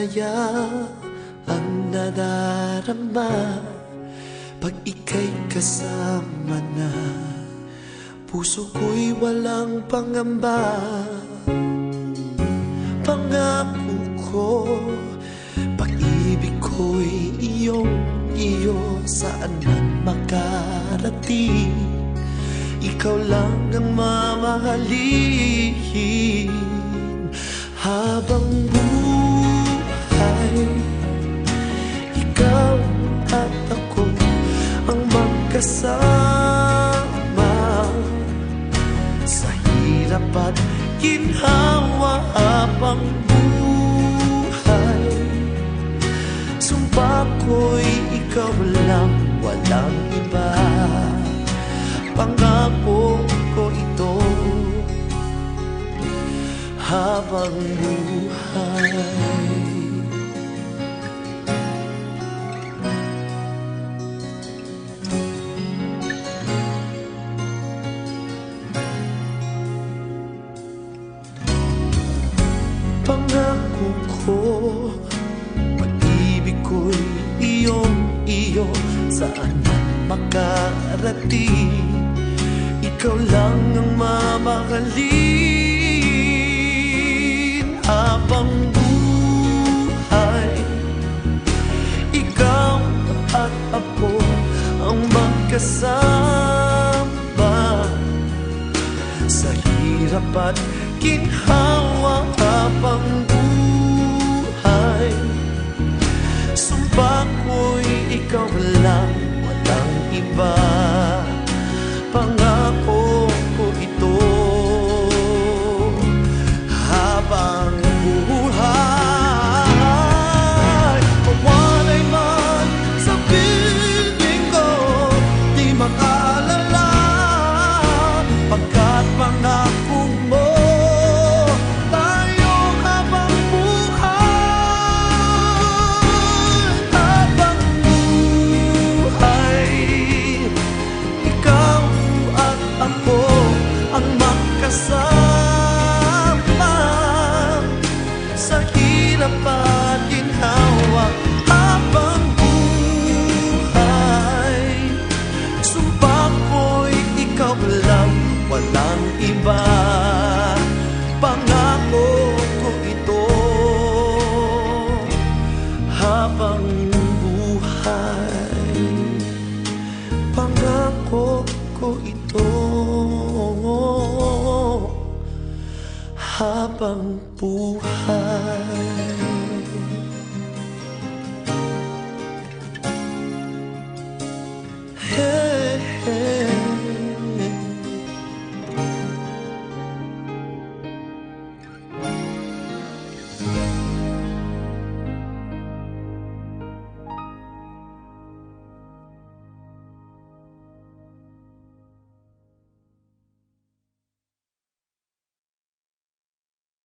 saya ang nadarama pag ika'y kasama na. Puso ko'y walang pangamba. Pangako ko, pag-ibig ko'y iyo saan man makarating. Ikaw lang ang mamahalin habang buhay. Ikaw at ako ang magkasama sa hirap at ginhawa habang buhay. Sumpa ko'y ikaw lang, walang iba. Pangako ko ito habang buhay. Pangako ko, pag-ibig ko'y iyo saan man makarating. Ikaw lang ang mamahalin habang buhay. Ikaw at ako ang magkasama sa hirap at ginhawa habang buhay. Sumpa ko'y ikaw lang, walang iba. Pangako ko ito habang buhay. Mawalay man sa piling ko, di makaalala, pagkat pangako mo tayo habang buhay. Habang buhay, ikaw ako ang magkasama sa hirap at ginhawa habang buhay. Sumpa ko'y ikaw lang, walang iba. Pangako ko ito habang buhay. Pangako ko ito habang buhay.